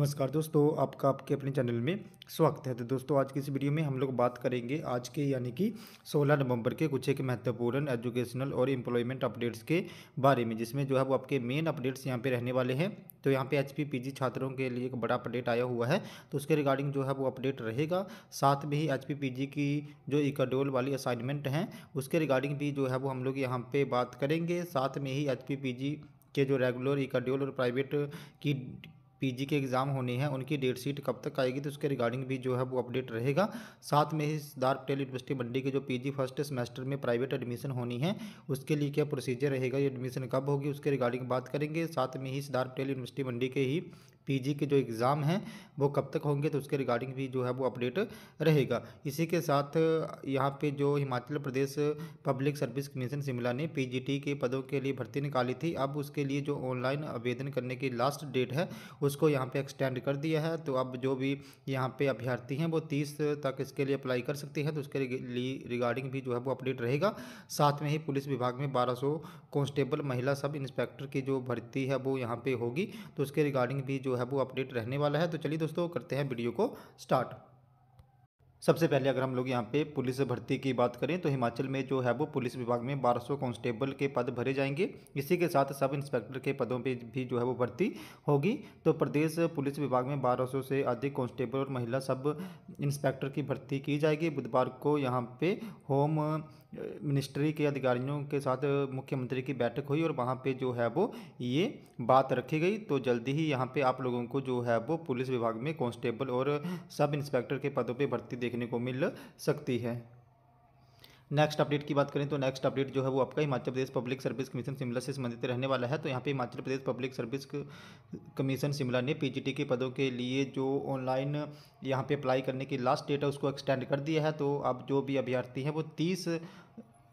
नमस्कार दोस्तों, आपका आपके अपने चैनल में स्वागत है। तो दोस्तों, आज की इस वीडियो में हम लोग बात करेंगे आज के यानी कि 16 नवंबर के कुछ एक महत्वपूर्ण एजुकेशनल और एम्प्लॉयमेंट अपडेट्स के बारे में, जिसमें जो है वो आपके मेन अपडेट्स यहाँ पे रहने वाले हैं। तो यहाँ पे एचपी पीजी छात्रों के लिए एक बड़ा अपडेट आया हुआ है, तो उसके रिगार्डिंग जो है वो अपडेट रहेगा। साथ में ही एचपी पीजी की जो इकाडोल वाली असाइनमेंट हैं उसके रिगार्डिंग भी जो है वो हम लोग यहाँ पे बात करेंगे। साथ में ही एचपी पीजी के जो रेगुलर इकाडोल और प्राइवेट की पीजी के एग्ज़ाम होने हैं उनकी डेट शीट कब तक आएगी, तो उसके रिगार्डिंग भी जो है वो अपडेट रहेगा। साथ में ही सिद्धार्थ पटेल यूनिवर्सिटी मंडी के जो पीजी फर्स्ट सेमेस्टर में प्राइवेट एडमिशन होनी है उसके लिए क्या प्रोसीजर रहेगा, ये एडमिशन कब होगी, उसके रिगार्डिंग बात करेंगे। साथ में ही सिद्धार्थ पटेल यूनिवर्सिटी मंडी के ही पीजी के जो एग्ज़ाम हैं वो कब तक होंगे, तो उसके रिगार्डिंग भी जो है वो अपडेट रहेगा। इसी के साथ यहाँ पे जो Himachal Pradesh public service commission Shimla ने पीजीटी के पदों के लिए भर्ती निकाली थी, अब उसके लिए जो ऑनलाइन आवेदन करने की लास्ट डेट है उसको यहाँ पे एक्सटेंड कर दिया है। तो अब जो भी यहाँ पे अभ्यर्थी हैं वो 30 तक इसके लिए अप्लाई कर सकते हैं, तो उसके लिए रिगार्डिंग भी जो है वो अपडेट रहेगा। साथ में ही पुलिस विभाग में 1200 कांस्टेबल महिला सब इंस्पेक्टर की जो भर्ती है वो यहाँ पे होगी, तो उसके रिगार्डिंग भी जो है वो अपडेट रहने वाला है। तो चलिए दोस्तों, करते हैं वीडियो को स्टार्ट। सबसे पहले अगर हम लोग यहाँ पे पुलिस भर्ती की बात करें तो हिमाचल में जो है वो पुलिस विभाग में 1200 कांस्टेबल के पद भरे जाएंगे। इसी के साथ सब इंस्पेक्टर के पदों पे भी जो है वो भर्ती होगी। तो प्रदेश पुलिस विभाग में 1200 से अधिक कांस्टेबल और महिला सब इंस्पेक्टर की भर्ती की जाएगी। बुधवार को यहाँ पे होम मिनिस्ट्री के अधिकारियों के साथ मुख्यमंत्री की बैठक हुई और वहाँ पे जो है वो ये बात रखी गई। तो जल्दी ही यहाँ पे आप लोगों को जो है वो पुलिस विभाग में कांस्टेबल और सब इंस्पेक्टर के पदों पे भर्ती देखने को मिल सकती है। नेक्स्ट अपडेट की बात करें तो नेक्स्ट अपडेट जो है वो आपका Himachal Pradesh public service commission Shimla से संबंधित रहने वाला है। तो यहाँ पे Himachal Pradesh public service commission Shimla ने पीजीटी के पदों के लिए जो ऑनलाइन यहाँ पे अप्लाई करने की लास्ट डेट है उसको एक्सटेंड कर दिया है। तो अब जो भी अभ्यर्थी हैं वो 30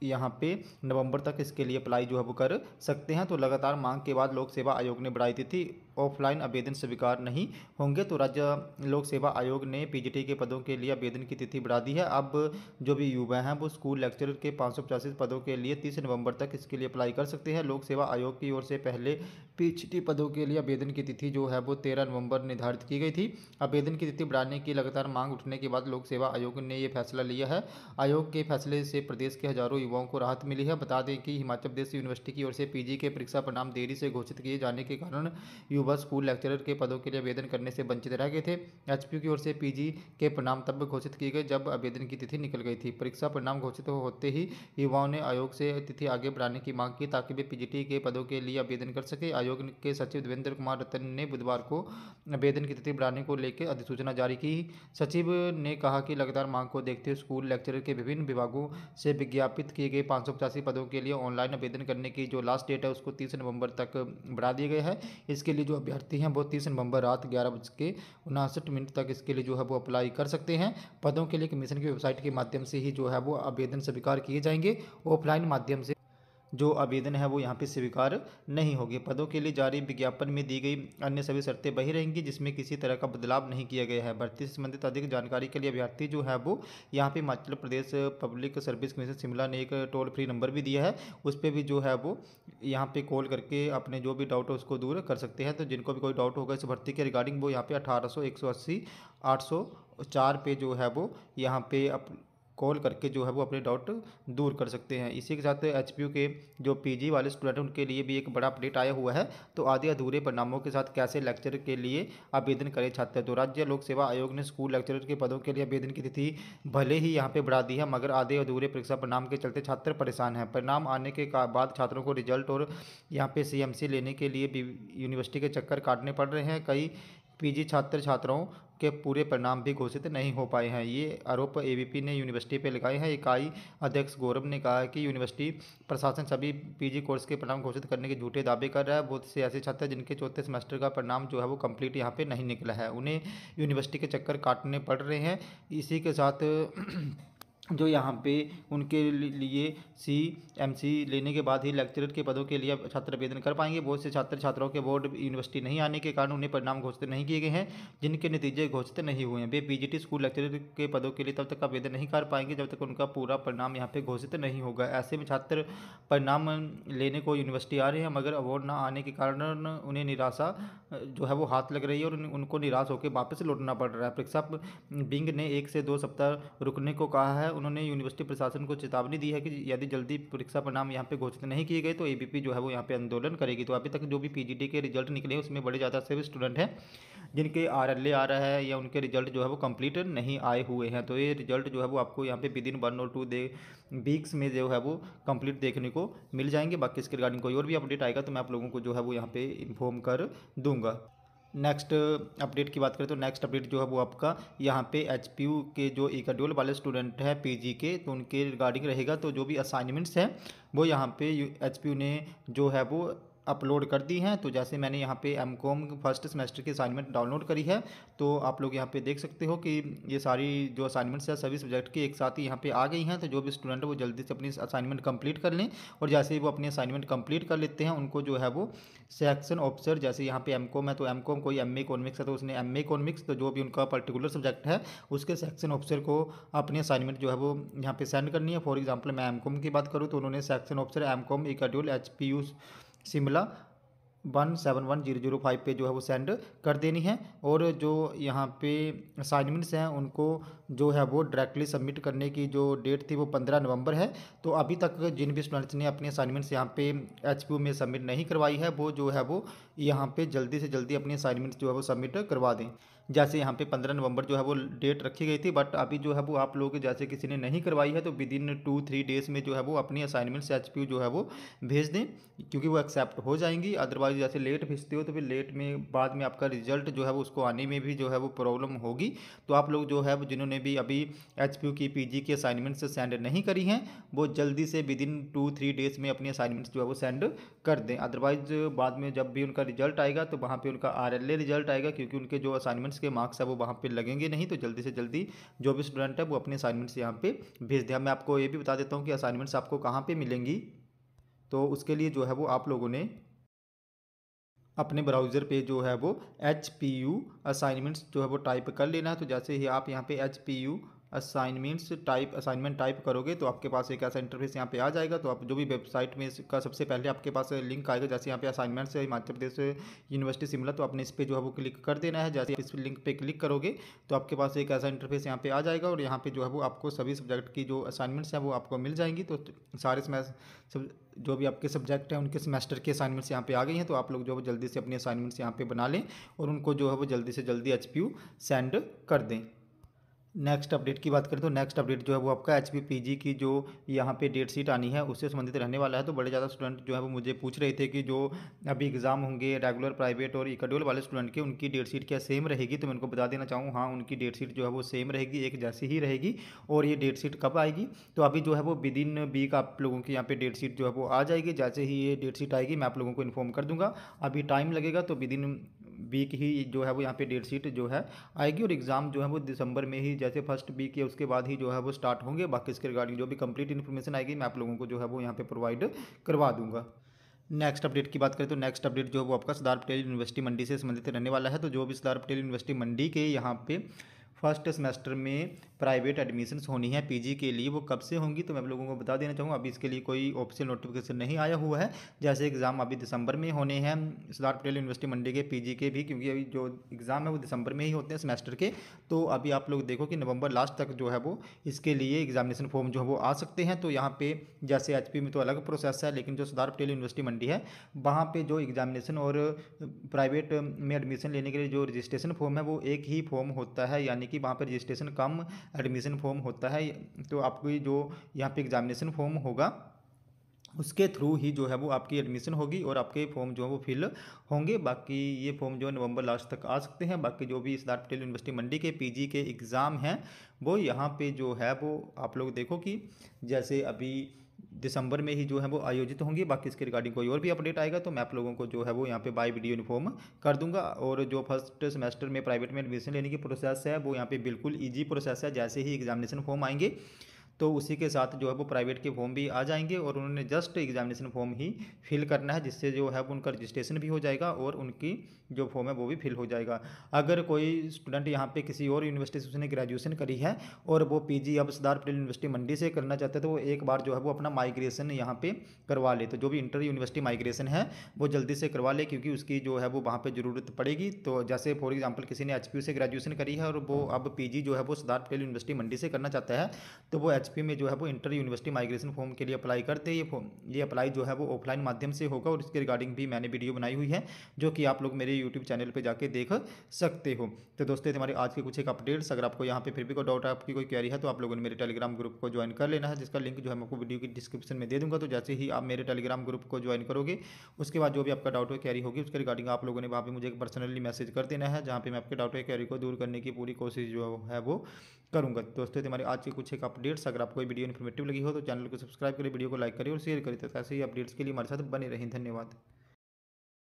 यहाँ पे नवंबर तक इसके लिए अप्लाई जो है वो कर सकते हैं। तो लगातार मांग के बाद लोक सेवा आयोग ने बढ़ाई तिथि, ऑफलाइन आवेदन स्वीकार नहीं होंगे। तो राज्य लोक सेवा आयोग ने पीजीटी के पदों के लिए आवेदन की तिथि बढ़ा दी है। अब जो भी युवा हैं वो स्कूल लेक्चरर के 585 पदों के लिए 30 नवंबर तक इसके लिए अप्लाई कर सकते हैं। लोक सेवा आयोग की ओर से पहले पीजीटी पदों के लिए आवेदन की तिथि जो है वो 13 नवंबर निर्धारित की गई थी। आवेदन की तिथि बढ़ाने की लगातार मांग उठने के बाद लोक सेवा आयोग ने ये फैसला लिया है। आयोग के फैसले से प्रदेश के हजारों युवाओं को राहत मिली है। बता दें कि हिमाचल प्रदेश यूनिवर्सिटी की ओर से पीजी के परीक्षा परिणाम देरी से घोषित किए जाने के कारण युवा स्कूल लेक्चरर के पदों के लिए आवेदन करने से वंचित रह गए थे। एचपीयू की ओर से पीजी के परिणाम तब घोषित किए गए जब आवेदन की तिथि निकल गई थी। परीक्षा परिणाम घोषित होते ही युवाओं ने आयोग से तिथि आगे बढ़ाने की मांग की ताकि वे पीजीटी के पदों के लिए आवेदन कर सके। आयोग के सचिव देवेंद्र कुमार रतन ने बुधवार को आवेदन की तिथि बढ़ाने को लेकर अधिसूचना जारी की। सचिव ने कहा कि लगातार मांग को देखते हुए स्कूल लेक्चरर के विभिन्न विभागों से विज्ञापित किए गए 585 पदों के लिए ऑनलाइन आवेदन करने की जो लास्ट डेट है उसको 30 नवंबर तक बढ़ा दिया गया है। इसके लिए जो अभ्यर्थी हैं वो 30 नवंबर रात 11:59 तक इसके लिए जो है वो अप्लाई कर सकते हैं। पदों के लिए कमीशन की वेबसाइट के माध्यम से ही जो है वो आवेदन स्वीकार किए जाएंगे। ऑफलाइन माध्यम से जो आवेदन है वो यहाँ पे स्वीकार नहीं होगी। पदों के लिए जारी विज्ञापन में दी गई अन्य सभी शर्तें वही रहेंगी, जिसमें किसी तरह का बदलाव नहीं किया गया है। भर्ती से संबंधित अधिक जानकारी के लिए अभ्यर्थी जो है वो यहाँ पे Himachal Pradesh public service commission Shimla ने एक टोल फ्री नंबर भी दिया है, उस पर भी जो है वो यहाँ पे कॉल करके अपने जो भी डाउट है उसको दूर कर सकते हैं। तो जिनको भी कोई डाउट होगा इस भर्ती के रिगार्डिंग वो यहाँ पे 1800 180 804 पे जो है वो यहाँ पे कॉल करके जो है वो अपने डाउट दूर कर सकते हैं। इसी के साथ एचपीयू के जो पीजी वाले स्टूडेंट हैं उनके लिए भी एक बड़ा अपडेट आया हुआ है। तो आधे अधूरे परिणामों के साथ कैसे लेक्चर के लिए आवेदन करें छात्र। तो राज्य लोक सेवा आयोग ने स्कूल लेक्चरर के पदों के लिए आवेदन की तिथि भले ही यहाँ पे बढ़ा दी है, मगर आधे अधूरे परीक्षा परिणाम के चलते छात्र परेशान हैं। परिणाम आने के बाद छात्रों को रिजल्ट और यहाँ पे सीएमसी लेने के लिए भी यूनिवर्सिटी के चक्कर काटने पड़ रहे हैं। कई पीजी छात्र छात्राओं के पूरे परिणाम भी घोषित नहीं हो पाए हैं। ये आरोप एबीपी ने यूनिवर्सिटी पर लगाए हैं। इकाई अध्यक्ष गौरव ने कहा है कि यूनिवर्सिटी प्रशासन सभी पीजी कोर्स के परिणाम घोषित करने के झूठे दावे कर रहा है। बहुत से ऐसे छात्र जिनके चौथे सेमेस्टर का परिणाम जो है वो कंप्लीट यहाँ पे नहीं निकला है, उन्हें यूनिवर्सिटी के चक्कर काटने पड़ रहे हैं। इसी के साथ जो यहाँ पे उनके लिए CMC लेने के बाद ही लेक्चरर के पदों के लिए छात्र आवेदन कर पाएंगे। बहुत से छात्र छात्राओं के बोर्ड यूनिवर्सिटी नहीं आने के कारण उन्हें परिणाम घोषित नहीं किए गए हैं, जिनके नतीजे घोषित नहीं हुए हैं। वे PGT स्कूल लेक्चरर के पदों के लिए तब तक आवेदन नहीं कर पाएंगे जब तक उनका पूरा परिणाम यहाँ पे घोषित नहीं होगा। ऐसे में छात्र परिणाम लेने को यूनिवर्सिटी आ रहे हैं, मगर अवार्ड ना आने के कारण उन्हें निराशा जो है वो हाथ लग रही है और उनको निराश होकर वापस लौटना पड़ रहा है। परीक्षा विंग ने 1 से 2 सप्ताह रुकने को कहा है। उन्होंने यूनिवर्सिटी प्रशासन को चेतावनी दी है कि यदि जल्दी परीक्षा परिणाम यहाँ पे घोषित नहीं किए गए तो ABP जो है वो यहाँ पे आंदोलन करेगी। तो अभी तक जो भी PGT के रिजल्ट निकले हैं उसमें बड़े ज़्यादा से स्टूडेंट हैं जिनके RLA आ रहा है या उनके रिजल्ट जो है वो कंप्लीट नहीं आए हुए हैं। तो ये रिजल्ट जो है वो आपको यहाँ पे विदिन 1 और 2 वीक्स में जो है वो कंप्लीट देखने को मिल जाएंगे। बाकी इसके रिगार्डिंग कोई और भी अपडेट आएगा तो मैं आप लोगों को जो है वो यहाँ पे इन्फॉर्म कर दूंगा। नेक्स्ट अपडेट की बात करें तो नेक्स्ट अपडेट जो है वो आपका यहाँ पे HPU के जो इकाड्यूल वाले स्टूडेंट हैं PG के, तो उनके रिगार्डिंग रहेगा। तो जो भी असाइनमेंट्स हैं वो यहाँ पे HPU ने जो है वो अपलोड कर दी हैं। तो जैसे मैंने यहाँ पे MCOM फर्स्ट सेमेस्टर की असाइनमेंट डाउनलोड करी है, तो आप लोग यहाँ पे देख सकते हो कि ये सारी जो असाइनमेंट्स है सभी सब्जेक्ट की एक साथ ही यहाँ पे आ गई हैं। तो जो भी स्टूडेंट है वो जल्दी से अपनी असाइनमेंट कंप्लीट कर लें, और जैसे ही वो अपनी असाइनमेंट कंप्लीट कर लेते हैं उनको जो है वो सेक्शन ऑफिसर, जैसे यहाँ पे MCOM है तो MCOM, कोई MA इकोनॉमिक्स है तो उसने MA इकोनॉमिक्स, तो जो भी उनका पर्टिकुलर सब्जेक्ट है उसके सेक्शन ऑफिसर को अपनी असाइनमेंट जो है वो यहाँ पे सेंड करनी है। फॉर एग्जांपल मैं MCOM की बात करूँ तो उन्होंने section officer MCOM इकाड्यूल HPU Shimla 171005 पे जो है वो सेंड कर देनी है। और जो यहाँ पे असाइनमेंट्स हैं उनको जो है वो डायरेक्टली सबमिट करने की जो डेट थी वो 15 नवंबर है। तो अभी तक जिन भी स्टूडेंट्स ने अपनी असाइनमेंट्स यहाँ पे HPU में सबमिट नहीं करवाई है वो जो है वो यहाँ पे जल्दी से जल्दी अपनी असाइनमेंट्स जो है वो सबमिट करवा दें। जैसे यहाँ पे 15 नवंबर जो है वो डेट रखी गई थी, बट अभी जो है वो आप लोग जैसे किसी ने नहीं करवाई है तो विदिन 2-3 डेज़ में जो है वो अपनी असाइनमेंट्स HPU जो है वो भेज दें, क्योंकि वो एक्सेप्ट हो जाएंगी। अदरवाइज जैसे लेट भेजते हो तो फिर लेट में बाद में आपका रिजल्ट जो है वो उसको आने में भी जो है वो प्रॉब्लम होगी। तो आप लोग जो है जिन्होंने भी अभी HPU की PG की असाइनमेंट्स सेंड नहीं करी हैं वो जल्दी से विदिन 2-3 डेज़ में अपनी असाइनमेंट्स जो है वो सेंड कर दें। अदरवाइज बाद में जब भी उनका रिजल्ट आएगा तो वहाँ पे उनका RLA रिजल्ट आएगा, क्योंकि उनके जो असाइनमेंट्स के मार्क्स है वो वहाँ पे लगेंगे नहीं। तो जल्दी से जल्दी जो भी स्टूडेंट है वो अपने असाइनमेंट्स यहाँ पे भेज दें। मैं आपको ये भी बता देता हूँ कि असाइनमेंट्स आपको कहाँ पे मिलेंगी। तो उसके लिए जो है वो आप लोगों ने अपने ब्राउज़र पे जो है वो HPU असाइनमेंट्स जो है वो टाइप कर लेना है। तो जैसे ही आप यहाँ पे HPU असाइनमेंट टाइप करोगे तो आपके पास एक ऐसा इंटरफेस यहाँ पे आ जाएगा। तो आप जो भी वेबसाइट में इसका सबसे पहले आपके पास लिंक आएगा, जैसे यहाँ पे असाइनमेंट्स है हिमाचल प्रदेश यूनिवर्सिटी शिमला, तो आपने इस पर जो है वो क्लिक कर देना है। जैसे इस लिंक पे क्लिक करोगे तो आपके पास एक ऐसा इंटरफेस यहाँ पे आ जाएगा, और यहाँ पे जो है वो आपको सभी सब्जेक्ट की जो असाइनमेंट्स हैं वो आपको मिल जाएंगी। तो सारे सब जो भी आपके सब्जेक्ट हैं उनके सेमेस्टर के असाइनमेंट्स यहाँ पे आ गई हैं। तो आप लोग जो है जल्दी से अपनी असाइनमेंट्स यहाँ पे बना लें और उनको जो है वो जल्दी से जल्दी HPU सेंड कर दें। नेक्स्ट अपडेट की बात करें तो नेक्स्ट अपडेट जो है वो आपका HPU PG की जो यहाँ पे डेट शीट आनी है उससे संबंधित रहने वाला है। तो बड़े ज़्यादा स्टूडेंट जो है वो मुझे पूछ रहे थे कि जो अभी एग्ज़ाम होंगे रेगुलर प्राइवेट और इकाड्यूल वाले स्टूडेंट के, उनकी डेट शीट क्या सेम रहेगी। तो मैं उनको बता देना चाहूँ, हाँ उनकी डेट शीट जो है वो सेम रहेगी, एक जैसी ही रहेगी। और ये डेट शीट कब आएगी, तो अभी जो है वो विदिन वीक आप लोगों की यहाँ पे डेट शीट जो है वो आ जाएगी। जैसे ही ये डेट शीट आएगी मैं आप लोगों को इन्फॉर्म कर दूंगा। अभी टाइम लगेगा, तो विदिन वीक ही जो है वो यहाँ पे डेट शीट जो है आएगी। और एग्ज़ाम जो है वो दिसंबर में ही, जैसे फर्स्ट वीक या उसके बाद ही जो है वो स्टार्ट होंगे। बाकी इसके रिगार्डिंग जो भी कंप्लीट इन्फॉर्मेशन आएगी मैं आप लोगों को जो है वो यहाँ पे प्रोवाइड करवा दूंगा। नेक्स्ट अपडेट की बात करें तो नेक्स्ट अपडेट जो है वो आपका सरदार पटेल यूनिवर्सिटी मंडी से संबंधित रहने वाला है। तो जो भी सरदार पटेल यूनिवर्सिटी मंडी के यहाँ पे फर्स्ट सेमेस्टर में प्राइवेट एडमिशन्स होनी है PG के लिए, वो कब से होंगी तो मैं आप लोगों को बता देना चाहूँगा। अभी इसके लिए कोई ऑफिशियल नोटिफिकेशन नहीं आया हुआ है। जैसे एग्ज़ाम अभी दिसंबर में होने हैं सरदार पटेल यूनिवर्सिटी मंडी के PG के भी, क्योंकि अभी जो एग्ज़ाम है वो दिसंबर में ही होते हैं सेमेस्टर के। तो अभी आप लोग देखो कि नवंबर लास्ट तक जो है वो इसके लिए एग्जामिनेशन फॉर्म जो है वो आ सकते हैं। तो यहाँ पे जैसे HPU में तो अलग प्रोसेस है, लेकिन जो सरदार पटेल यूनिवर्सिटी मंडी है वहाँ पे जो एग्जामिनेशन और प्राइवेट में एडमिशन लेने के लिए जो रजिस्ट्रेशन फॉर्म है वो एक ही फॉर्म होता है, यानी कि वहाँ पर रजिस्ट्रेशन कम एडमिशन फॉर्म होता है। तो आपको जो यहाँ पे एग्जामिनेशन फॉर्म होगा उसके थ्रू ही जो है वो आपकी एडमिशन होगी और आपके फॉर्म जो है वो फिल होंगे। बाकी ये फॉर्म जो है नवंबर लास्ट तक आ सकते हैं। बाकी जो भी सरदार पटेल यूनिवर्सिटी मंडी के PG के एग्ज़ाम हैं वो यहाँ पे जो है वो आप लोग देखो कि जैसे अभी दिसंबर में ही जो है वो आयोजित होंगी। बाकी इसके रिगार्डिंग कोई और भी अपडेट आएगा तो मैं आप लोगों को जो है वो यहाँ पे बाय वीडियो इन्फॉर्म कर दूंगा। और जो फर्स्ट सेमेस्टर में प्राइवेट में एडमिशन लेने की प्रोसेस है वो यहाँ पे बिल्कुल ईजी प्रोसेस है। जैसे ही एग्जामिनेशन फॉर्म आएंगे तो उसी के साथ जो है वो प्राइवेट के फॉर्म भी आ जाएंगे और उन्होंने जस्ट एग्जामिनेशन फॉर्म ही फिल करना है, जिससे जो है वो उनका रजिस्ट्रेशन भी हो जाएगा और उनकी जो फॉर्म है वो भी फिल हो जाएगा। अगर कोई स्टूडेंट यहाँ पे किसी और यूनिवर्सिटी से उसने ग्रेजुएशन करी है और वो पीजी अब सरदार पटेल यूनिवर्सिटी मंडी से करना चाहते हैं, तो वो एक बार जो है वो अपना माइग्रेशन यहाँ पे करवा ले। तो जो भी इंटर यूनिवर्सिटी माइग्रेशन है वो जल्दी से करवा ले, क्योंकि उसकी जो है वो वहाँ पे ज़रूरत पड़ेगी। तो जैसे फॉर एग्जांपल किसी ने एचपीयू से ग्रेजुएशन करी है और वो अब पीजी जो है वो सरदार पटेल यूनिवर्सिटी मंडी से करना चाहता है, तो वो एचपी में जो है वो इंटर यूनिवर्सिटी माइग्रेशन फॉर्म के लिए अप्लाई करते हैं। ये अप्लाई जो है वो ऑफलाइन माध्यम से होगा और इसके रिगार्डिंग भी मैंने वीडियो बनाई हुई है, जो कि आप लोग मेरे यूट्यूब चैनल पर जाके देख सकते हो। तो दोस्तों हमारे आज के कुछ एक अपडेट्स, अगर आपको यहाँ पे फिर भी कोई डाउट है, आपकी कोई क्वेरी है, तो आप लोगों ने मेरे टेलीग्राम ग्रुप को ज्वाइन कर लेना है, जिसका लिंक जो है मैं आपको वीडियो की डिस्क्रिप्शन में दे दूंगा। तो जैसे ही आप मेरे टेलीग्राम ग्रुप को ज्वाइन करोगे, उसके बाद जो भी आपका डाउट है क्वेरी होगी उसके रिगार्डिंग आप लोगों ने वहाँ पे मुझे एक पर्सनली मैसेज कर देना है, जहाँ पे मैं आपके डाउट है क्वेरी को दूर करने की पूरी कोशिश जो है वो करूँगा। दोस्तों हमारे आज की कुछ एक अपडेट्स, अगर आपको वीडियो इन्फॉर्मेटिव लगी हो तो चैनल को सब्सक्राइब करें, वीडियो को लाइक करें और शेयर करें। तो ऐसे ही अपडेट्स के लिए हमारे साथ बने रहें। धन्यवाद।